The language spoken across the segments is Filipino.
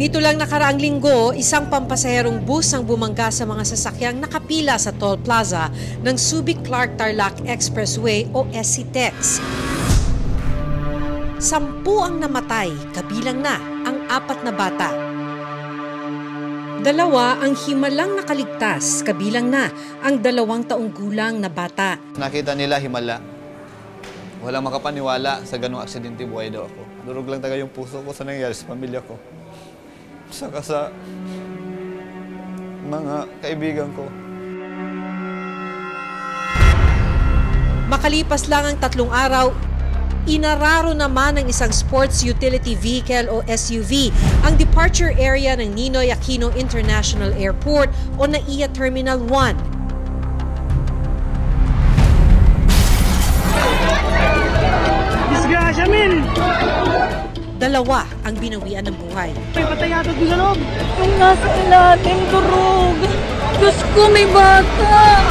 Nito lang nakaraang linggo, isang pampasaherong bus ang bumangga sa mga sasakyang nakapila sa toll plaza ng Subic-Clark-Tarlac Expressway o SCTEX. 10 ang namatay, kabilang na ang 4 na bata. 2 ang himalang nakaligtas, kabilang na ang 2 taong gulang na bata. Nakita nila himala. Walang makapaniwala sa ganung aksidente, buhay daw ako. Durog lang taga yung puso ko sa nangyari sa pamilya ko. Saka sa mga kaibigan ko. Makalipas lang ang 3 araw, inararo naman ng isang sports utility vehicle o SUV ang departure area ng Ninoy Aquino International Airport o NAIA Terminal 1. Disgrasya, min! 2 ang binawian ng buhay. May patay yata doon sa loob. Yung nasa ilalim, durog. Diyos ko, may bata.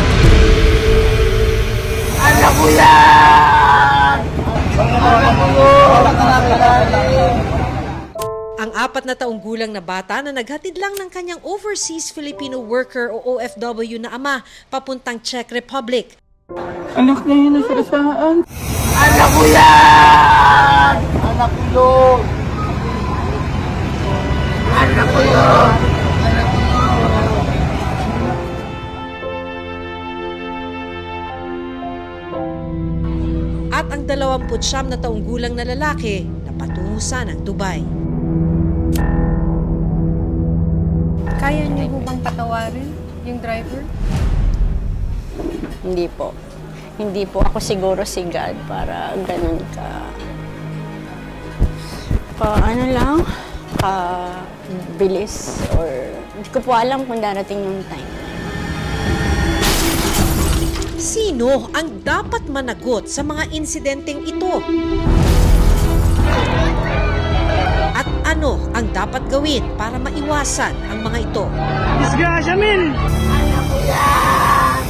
Anak ko yan! Anak ko yan! Ang 4 na taong gulang na bata na naghatid lang ng kanyang overseas Filipino worker o OFW na ama papuntang Czech Republic. Anak na yun ang sarasaan. Anak ko yan! Anak ko yun! Anak ko yun! Anak ko yun! At ang 29 na taong gulang na lalaki na patungusan ng Dubai. Kaya niyo bang patawarin yung driver? Hindi po. Hindi po ako siguro si God para ganun ano lang, bilis or hindi ko po alam kung darating yung time. Sino ang dapat managot sa mga insidenteng ito? At ano ang dapat gawin para maiwasan ang mga ito? Disgrasya, min! Anak ko yan!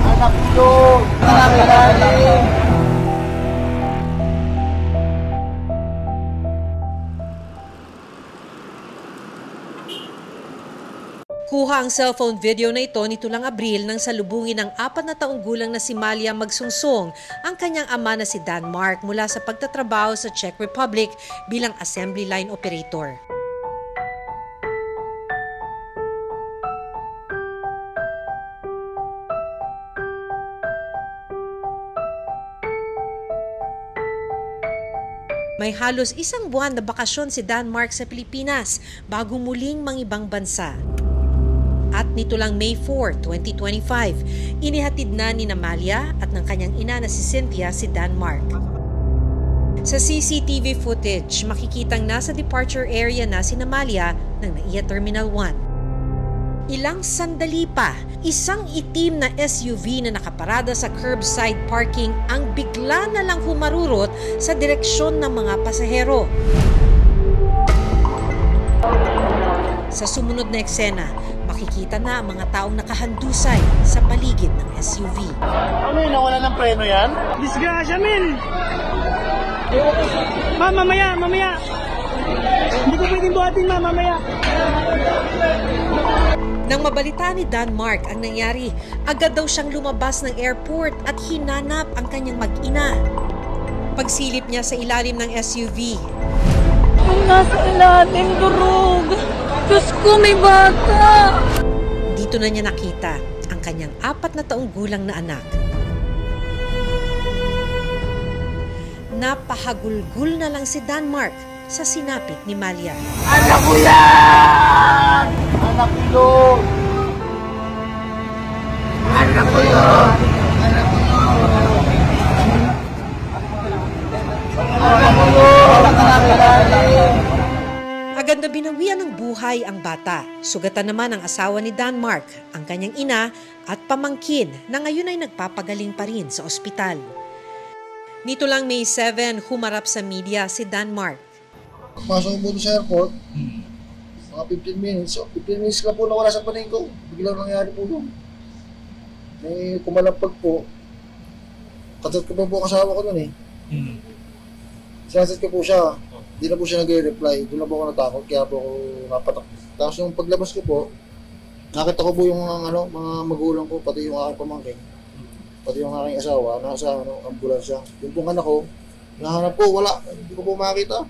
Anak ko yun! Anak ko yan! Kuha ang cellphone video na ito nito lang Abril nang salubungin ng 4 na taong gulang na si Malia Magsungsong ang kanyang ama na si Dan Mark mula sa pagtatrabaho sa Czech Republic bilang assembly line operator. May halos 1 buwan na bakasyon si Dan Mark sa Pilipinas bago muling mangibang bansa. At nito lang May 4, 2025, inihatid na ni Malia at ng kanyang ina na si Cynthia si Dan Mark. Sa CCTV footage, makikitang nasa departure area na si Malia ng NAIA Terminal 1. Ilang sandali pa, isang itim na SUV na nakaparada sa curbside parking ang bigla na lang humarurot sa direksyon ng mga pasahero. Sa sumunod na eksena, makikita na ang mga taong nakahandusay sa paligid ng SUV. Ano yun? Nawala ng preno yan? Disgrasya, min! Ma, mamaya! Hindi ko pwedeng buhatin, ma, mamaya! Nang mabalita ni Dan Mark ang nangyari, agad daw siyang lumabas ng airport at hinanap ang kanyang mag-ina. Pagsilip niya sa ilalim ng SUV, Yung nasa ilalim, durog. Diyos ko, may bata. dito na niya nakita ang kanyang 4 na taong gulang na anak. Napahagulgul na lang si Dan Mark sa sinapit ni Malia. Anak ko yan! Anak ko yun! Anak ko yun! Anak ko yun! Anak ko yun! Agad na binawian ng buhay ang bata. Sugatan naman ang asawa ni Dan Mark, ang kanyang ina at pamangkin na ngayon ay nagpapagaling pa rin sa ospital. Nito lang May 7, humarap sa media si Dan Mark. Pasok ko po sa airport, mga 15 minutes. So, 15 minutes ka po nawala sa paningin ko. Biglang nangyari po yun. May kumalampag po. Katat ko pa po kasama ko nun eh. Sinasat ko po siya. Hindi na po siya nag-reply. Doon na po ako natakot, kaya po ako napatak. Tapos yung paglabas ko po, nakita ko po yung mga magulang ko, pati yung aking pamangkin, pati yung aking asawa, nasa ambulansya. Yung pong anak ko, nahanap ko, wala, hindi ko po makita.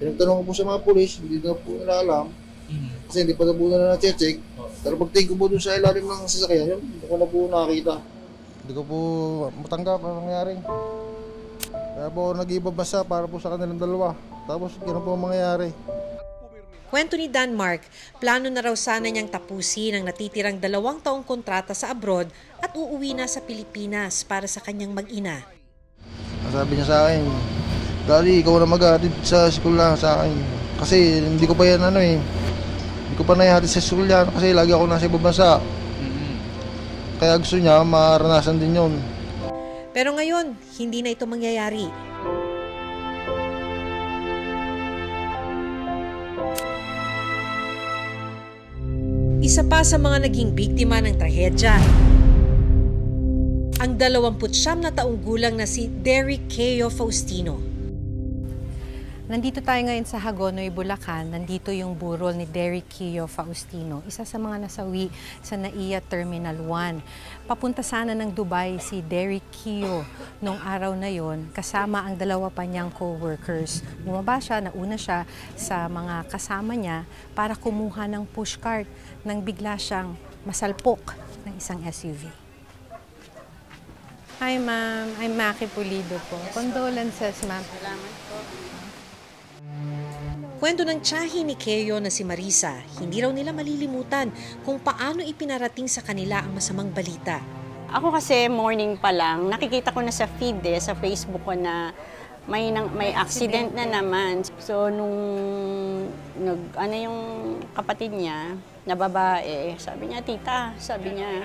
Pinagtanong ko po sa mga pulis, hindi na po nila alam. Kasi hindi pa na po nila na-check. Pero pagtingin ko po doon sa ilalim ng sasakyan, hindi ko na po nakita. Hindi ko po matanggap ang nangyari. Kaya po nag-ibabasa para po sa kanilang dalawa. Tapos gano'n po ang mangyayari. Kwento ni Danmark, plano na raw sana niyang tapusin ang natitirang 2 taong kontrata sa abroad at uuwi na sa Pilipinas para sa kanyang mag-ina. Sabi niya sa akin, Daddy, ikaw na mag-aatid sa school lang sa akin. Kasi hindi ko pa yan hindi ko pa naihatid sa school yan kasi lagi ako nasa ibang bansa. Kaya gusto niya maranasan din yun. Pero ngayon, hindi na ito mangyayari. Isa pa sa mga naging biktima ng trahedya, ang 29 na taong gulang na si Derrick Keo Faustino. Nandito tayo ngayon sa Hagonoy, Bulacan. Nandito yung burol ni Derrick Keo Faustino, isa sa mga nasawi sa NAIA Terminal 1. Papunta sana ng Dubai si Derrick Keo noong araw na yon kasama ang 2 pa niyang co-workers. Bumaba siya, nauna siya sa mga kasama niya para kumuha ng pushcart nang bigla siyang masalpok ng isang SUV. Hi ma'am, I'm Maki Pulido po. Condolences ma'am. Salamat po. Kwento ng tiyahin ni Keo na si Marisa, hindi raw nila malilimutan kung paano ipinarating sa kanila ang masamang balita. Ako kasi morning pa lang, nakikita ko na sa feed sa Facebook ko na may accident na naman. So nung yung kapatid niya na babae, sabi niya, tita, sabi niya,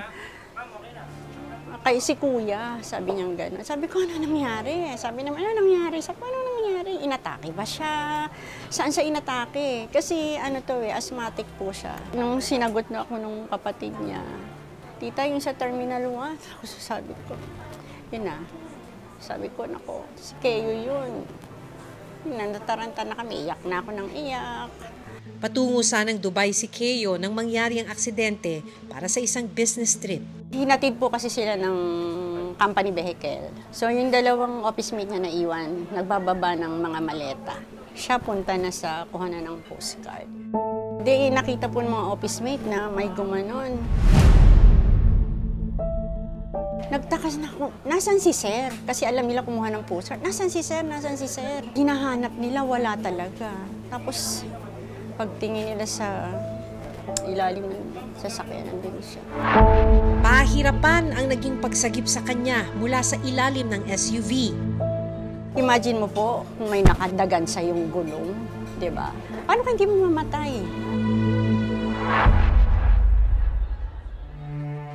kay si kuya, sabi niya gano'n. Sabi ko, ano nangyari? Sabi naman, ano nangyari? Sabi ko, ano nangyari? Inatake ba siya? Saan siya inatake? Kasi asthmatic po siya. Nung sinagot na ako nung kapatid niya, tita, yung sa Terminal 1, sabi ko, yun na. Sabi ko, nako, si Keo yun. Nataranta na kami, iyak na ako ng iyak. Patungo sanang Dubai si Keo nang mangyari ang aksidente para sa isang business trip. Hinatid po kasi sila ng company vehicle. So yung 2 office mate niya naiwan, nagbababa ng mga maleta. Siya punta na sa kuhanan ng postcard. Di nakita po ng mga office mate na may gumanon. Nagtakas na ako, nasan si sir? Kasi alam nila kumuha ng postcard. Nasan si sir? Nasan si sir? Hinahanap nila, wala talaga. Tapos pagtingin nila sa ilalim ng sasakyan, nandun siya. Pahirapan ang naging pagsagip sa kanya mula sa ilalim ng SUV. Imagine mo po kung may nakadagan sa yung gulong, di ba? Paano ka hindi mo mamatay?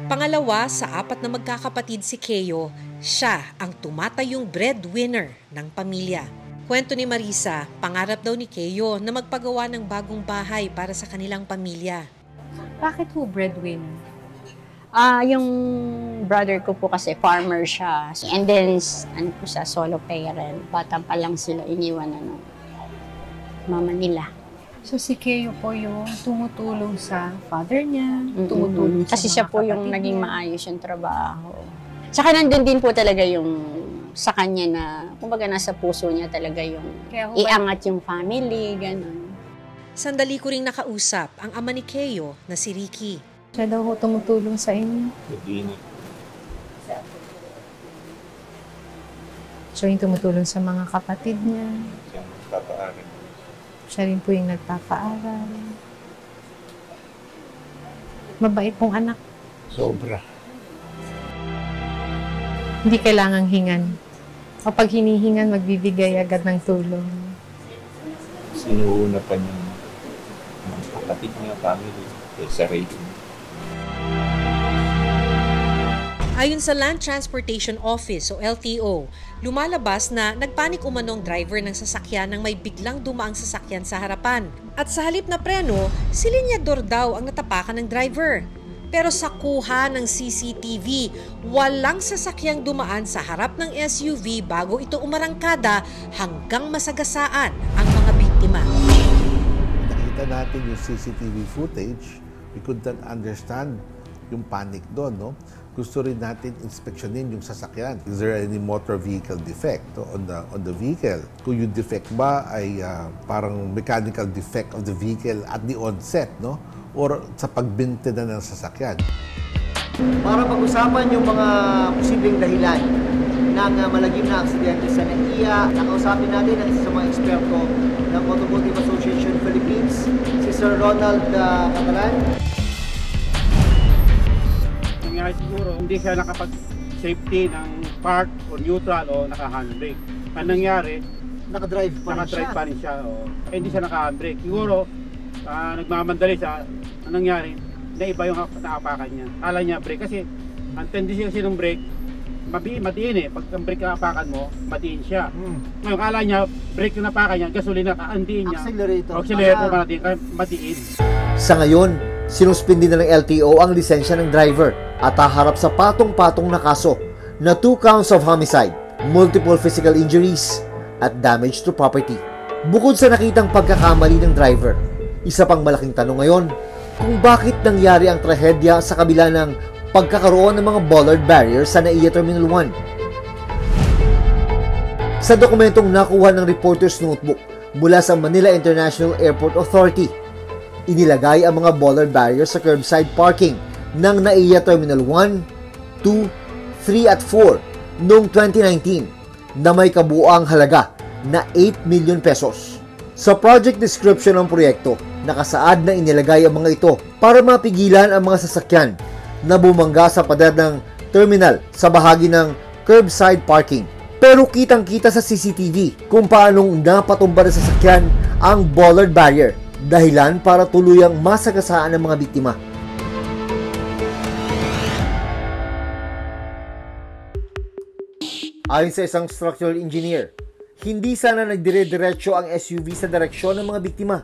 Pangalawa, sa 4 na magkakapatid si Keo, siya ang tumatayong breadwinner ng pamilya. Kwento ni Marisa, pangarap daw ni Keo na magpagawa ng bagong bahay para sa kanilang pamilya. Bakit ho breadwinner? Yung brother ko po kasi farmer siya. And then, siya, solo parent. Bata pa lang sila iniwan ng mama nila. So si Keo po yung tumutulong sa father niya, tumutulong sa kasi siya po yung naging maayos yung trabaho. Tsaka nandun din po talaga yung sa kanya na, kumbaga nasa puso niya talaga yung iangat yung family, gano'n. Sandali ko ring nakausap ang ama ni Keo na si Ricky. Siya daw ho tumutulong sa inyo. Siya yung tumutulong sa mga kapatid niya. Siya rin po yung nagpapaaral. Mabait pong anak. Sobra. Hindi kailangang hingan. Kapag hinihingan, magbibigay agad ng tulong. Sinuuna pa niya ng kapatid niya, family, sarili niya. Ayon sa Land Transportation Office o LTO, lumalabas na nagpanik umanong driver ng sasakyan nang may biglang dumaang sasakyan sa harapan. At sa halip na preno, si linyador daw ang natapakan ng driver. Pero sa kuha ng CCTV, walang sasakyang dumaan sa harap ng SUV bago ito umarangkada hanggang masagasaan ang mga biktima. nakita natin yung CCTV footage, we could then understand yung panic doon, no? Gusto rin natin inspeksyonin yung sasakyan. Is there any motor vehicle defect on the vehicle? Kung yung defect ba ay parang mechanical defect of the vehicle at the onset, no? Or sa pagbinte na ng sasakyan. Para pag-usapan yung mga posibleng dahilan ng malagim na aksidente sa NAIA, nakausapin natin ang isa sa mga eksperto ng Automotive Association Philippines, si Sir Ronald Catalan. Nangyari siguro, hindi siya nakapag-safety ng park o neutral o naka-handbrake. Ang nangyari, Nakadrive pa rin siya. Hindi siya naka-handbrake. Siguro, nagmamandali siya. Ang nangyari, naiba yung naapakan niya. Kala niya brake kasi ang tendency kasi ng brake, matiin eh. Pag ang brake naapakan mo, matiin siya. Ngayon, kala niya, brake yung napakan niya, gasolina, kaandiin niya. Accelerator matiin. Sa ngayon, sinuspindi na ng LTO ang lisensya ng driver at haharap sa patong-patong na kaso na 2 counts of homicide, multiple physical injuries, at damage to property. Bukod sa nakitang pagkakamali ng driver, isa pang malaking tanong ngayon, kung bakit nangyari ang trahedya sa kabila ng pagkakaroon ng mga bollard barriers sa NAIA Terminal 1. Sa dokumentong nakuha ng reporter's notebook mula sa Manila International Airport Authority, inilagay ang mga bollard barriers sa curbside parking ng NAIA Terminal 1, 2, 3 at 4 noong 2019 na may kabuuang halaga na 8 million pesos. Sa project description ng proyekto, nakasaad na inilagay ang mga ito para mapigilan ang mga sasakyan na bumangga sa pader ng terminal sa bahagi ng curbside parking. Pero kitang-kita sa CCTV kung paanong napatumba ng sasakyan ang bollard barrier, dahilan para tuluyang masagasaan ang mga biktima. Ayon sa isang structural engineer, hindi sana nagdire-diretso ang SUV sa direksyon ng mga biktima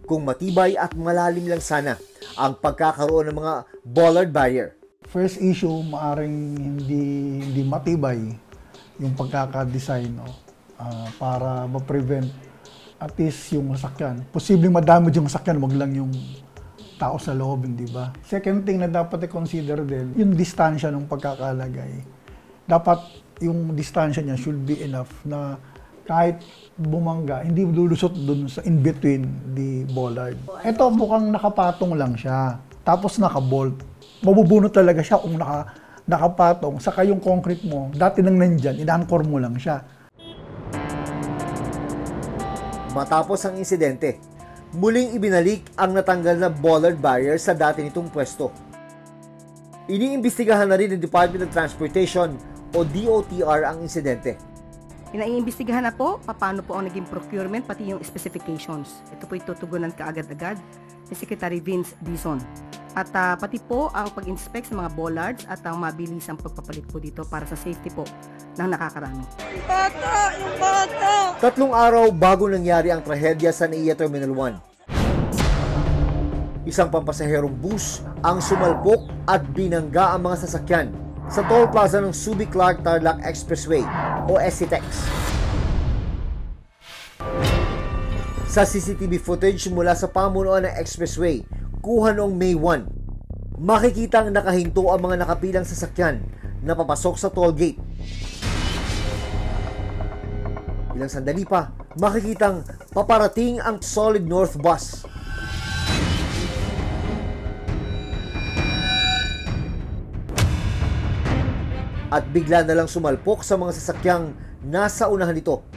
kung matibay at malalim lang sana ang pagkakaroon ng mga bollard barrier. First issue, maaring hindi matibay yung pagkaka-design para ma-prevent at least yung sasakyan. Posibleng madamage yung sasakyan, wag lang yung tao sa loob, di ba? Second thing na dapat i-consider din, yung distansya ng pagkakalagay. Dapat yung distansya niya should be enough na kahit bumangga, hindi lulusot dun sa in-between the bollard. Ito mukhang nakapatong lang siya, tapos nakabolt. Mabubunot talaga siya kung nakapatong, saka yung concrete mo, dati nang nandyan, ina-anchor mo lang siya. Matapos ang insidente, muling ibinalik ang natanggal na bollard barrier sa dati nitong pwesto. Iniimbestigahan na rin ng Department of Transportation o DOTR ang insidente. Inaiimbestigahan na po paano po ang naging procurement pati yung specifications. Ito po itutugunan kaagad-agad ni Secretary Vince Dizon. At pati po ang pag-inspect sa mga bollards at ang mabilisang pagpapalit po dito para sa safety po ng nakakarami. Yung bata! 3 araw bago nangyari ang trahedya sa NAIA Terminal 1. Isang pampasaherong bus ang sumalpok at binangga ang mga sasakyan sa toll plaza ng Subic Clark Tarlac Expressway o SCTEX. Sa CCTV footage mula sa pamunuan ng expressway, kuha noong May 1, makikitang nakahinto ang mga nakapilang sasakyan na papasok sa toll gate. Ilang sandali pa, makikitang paparating ang Solid North bus. At bigla na lang sumalpok sa mga sasakyang nasa unahan nito.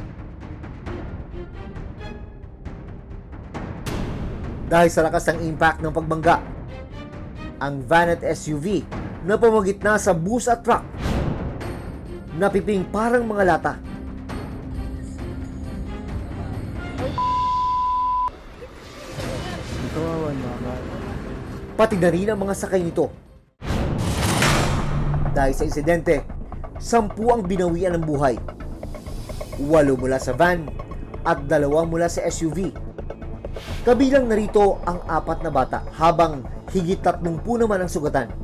Dahil sa lakas ng impact ng pagbangga, ang van at SUV na pumagitna sa bus at truck, napiping parang mga lata. Pati na rin ang mga sakay nito. Dahil sa insidente, 10 ang binawian ng buhay. 8 mula sa van at 2 mula sa SUV. Kabilang narito ang 4 na bata, habang higit 30 naman ang sugatan.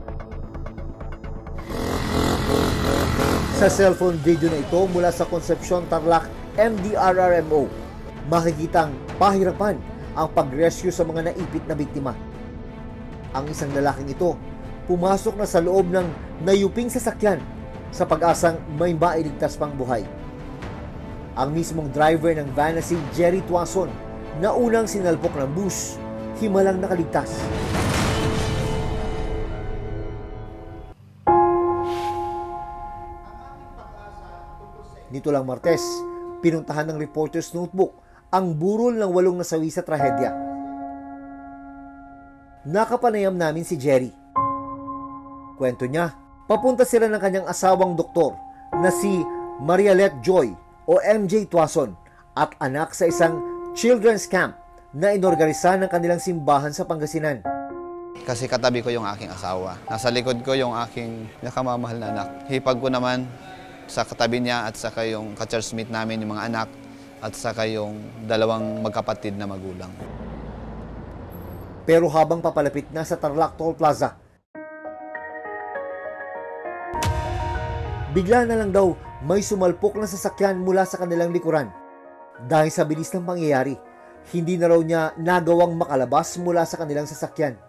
Sa cellphone video na ito mula sa Concepcion Tarlac MDRRMO, makikitang pahirapan ang pag-rescue sa mga naipit na biktima. Ang isang lalaking ito, pumasok na sa loob ng nayuping sasakyan sa pag-asang may mailigtas pang buhay. Ang mismong driver ng van na si Jerry Tuason na unang sinalpok ng bus, himalang nakaligtas. Nito lang Martes, pinuntahan ng Reporter's Notebook ang burol ng 8 nasawi sa trahedya. Nakapanayam namin si Jerry. Kwento niya, papunta sila ng kanyang asawang doktor na si Marialet Joy o MJ Tuason at anak sa isang children's camp na inorganisa ng kanilang simbahan sa Pangasinan. Kasi katabi ko yung aking asawa. Nasa likod ko yung aking nakamamahal na anak. Hipag ko naman sa katabi niya at saka yung ka-churchmate namin, yung mga anak, at saka yung 2 magkapatid na magulang. Pero habang papalapit na sa Tarlac Toll Plaza, bigla na lang daw may sumalpok na sasakyan mula sa kanilang likuran. Dahil sa bilis ng pangyayari, hindi na raw niya nagawang makalabas mula sa kanilang sasakyan.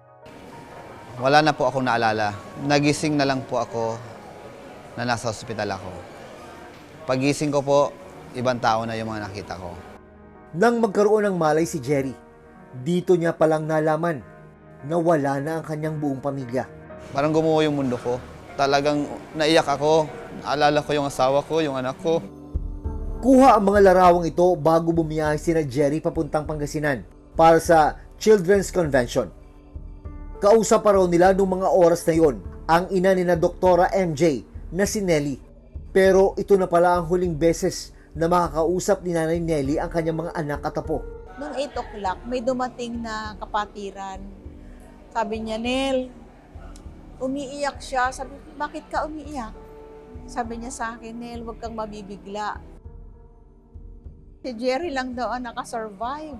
Wala na po akong naalala. Nagising na lang po ako na nasa ospital ako. Pagising ko po, ibang tao na yung mga nakita ko. Nang magkaroon ng malay si Jerry, dito niya palang nalaman na wala na ang kanyang buong pamilya. Parang gumuho yung mundo ko. Talagang naiyak ako. Naalala ko yung asawa ko, yung anak ko. Kuha ang mga larawang ito bago bumiyahe sina Jerry papuntang Pangasinan para sa Children's Convention. Kausap pa raw nila noong mga oras na yon ang ina ni na Doktora MJ na si Nelly. Pero ito na pala ang huling beses na makakausap ni Nanay Nelly ang kanyang mga anak at apo. Noong 8 o'clock, may dumating na kapatiran. Sabi niya, Nel, umiiyak siya. Sabi, bakit ka umiiyak? Sabi niya sa akin, Nel, huwag kang mabibigla. Si Jerry lang daw ang nakasurvive.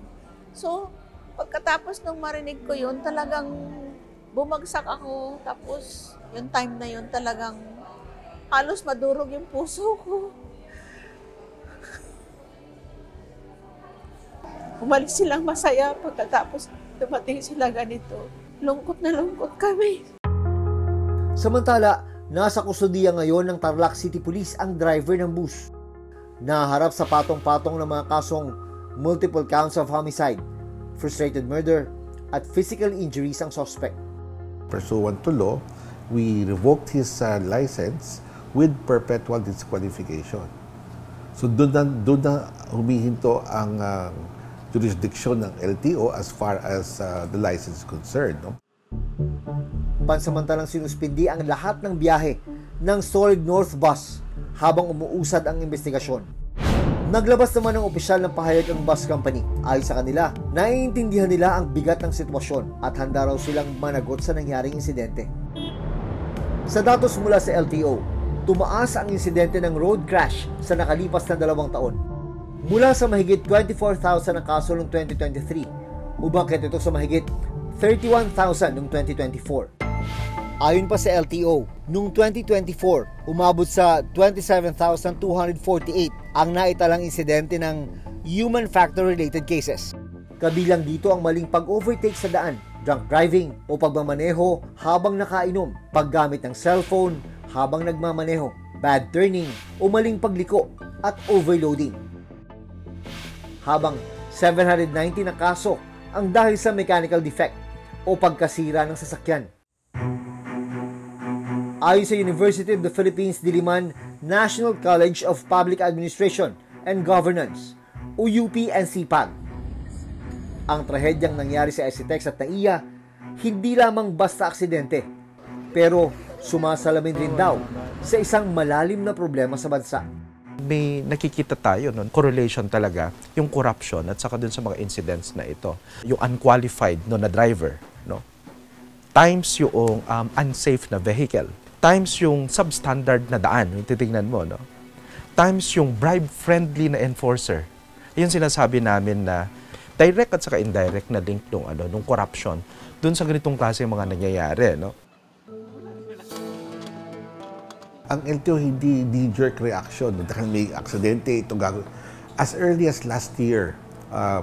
So, pagkatapos nung marinig ko yun, talagang bumagsak ako. Tapos, yung time na yun, talagang halos madurog yung puso ko. Umalis silang masaya pagkatapos dumating sila ganito. Lungkot na lungkot kami. Samantala, nasa kustudiya ngayon ng Tarlac City Police ang driver ng bus. Naharap sa patong-patong ng mga kasong multiple counts of homicide, frustrated murder, at physical injuries ang suspect. Pursuant to law, we revoked his license with perpetual disqualification. So doon na humihinto ang jurisdiction ng LTO as far as the license is concerned. No? Pansamantalang sinuspindi ang lahat ng biyahe ng Solid North Bus habang umuusad ang investigasyon. Naglabas naman ng opisyal ng pahayag ang bus company. Ayon sa kanila, naiintindihan nila ang bigat ng sitwasyon at handa raw silang managot sa nangyaring insidente. Sa datos mula sa LTO, tumaas ang insidente ng road crash sa nakalipas na 2 taon. Mula sa mahigit 24,000 na kaso noong 2023, umangkat ito sa mahigit 31,000 noong 2024. Ayon pa sa LTO, noong 2024, umabot sa 27,248 ang naitalang insidente ng human factor-related cases. Kabilang dito ang maling pag-overtake sa daan, drunk driving o pagmamaneho habang nakainom, paggamit ng cellphone habang nagmamaneho, bad turning o maling pagliko at overloading. Habang 790 na kaso ang dahil sa mechanical defect o pagkasira ng sasakyan. Ayon sa University of the Philippines Diliman National College of Public Administration and Governance o UP-NCPAG, ang trahedyang nangyari sa SCTEX at NAIA hindi lamang basta aksidente, pero sumasalamin rin daw sa isang malalim na problema sa bansa. May nakikita tayo nun, correlation talaga, yung corruption at saka dun sa mga incidents na ito. Yung unqualified na driver, no? Times yung unsafe na vehicle, times yung substandard na daan, yung titignan mo, no? Times yung bribe-friendly na enforcer. Yun sinasabi namin na direct at saka indirect na link nung corruption dun sa ganitong klase mga nangyayari, no? Ang LTO hindi knee-jerk reaction. Dahil may aksidente, ito gagawin. As early as last year,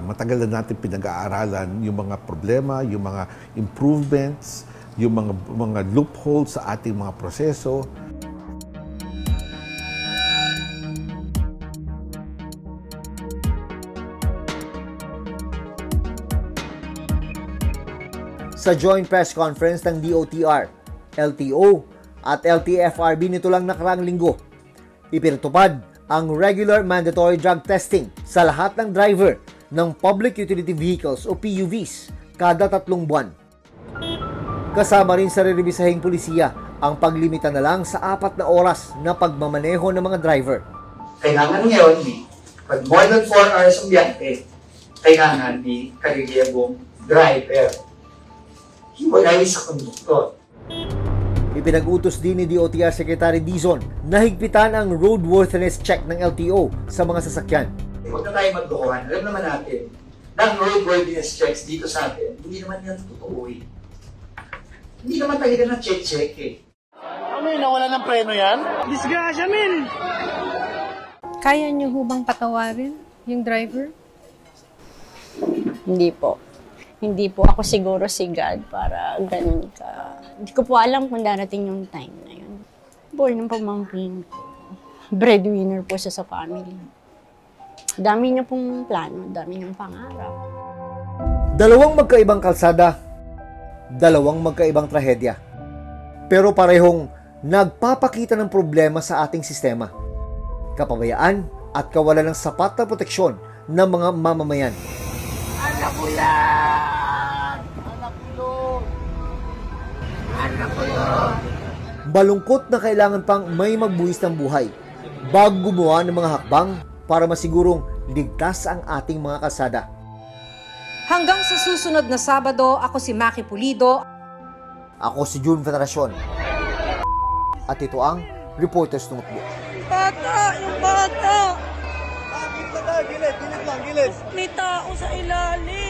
matagal na natin pinag-aaralan yung mga problema, yung mga improvements, yung mga loopholes sa ating mga proseso. Sa joint press conference ng DOTR, LTO at LTFRB nito lang nakaraang linggo, ipinatupad ang regular mandatory drug testing sa lahat ng driver ng Public Utility Vehicles o PUVs kada 3 buwan. Kasama rin sa rerebisahing pulisiya ang paglimita na lang sa 4 na oras na pagmamaneho ng mga driver. Kailangan ngayon, pag more than 4 hours ang biyahe, kailangan di karelyebong driver. Hiwalay sa konduktor. Ipinag-utos din ni DOTR Secretary Dizon na higpitan ang roadworthiness check ng LTO sa mga sasakyan. Huwag na tayo magdukuhan. Alam naman natin na ang roadworthiness checks dito sa atin, hindi naman yan totoo eh. Hindi naman talaga na check-check eh. Ano yun, nawala ng preno yan? Disgrasya, men! Kaya niyo hubang patawarin yung driver? Hindi po. Hindi po ako siguro si God para ganun ka. Hindi ko po alam kung darating yung time na yun. Born ng pamangkin ko. Breadwinner po siya sa family. Dami niya pong plano, dami niyang pangarap. 2 magkaibang kalsada, 2 magkaibang trahedya. Pero parehong nagpapakita ng problema sa ating sistema. Kapabayaan at kawalan ng sapat na proteksyon ng mga mamamayan. Anak ko yan! Anak ko yun! Malungkot na kailangan pang may magbuwis ng buhay bago gumawa ng mga hakbang para masigurong ligtas ang ating mga kalsada. Hanggang sa susunod na Sabado, ako si Maki Pulido. Ako si June Veneracion. At ito ang Reporters Notebook. Bata! Yung bata! Gilid lang, gilid. May tao sa ilalim!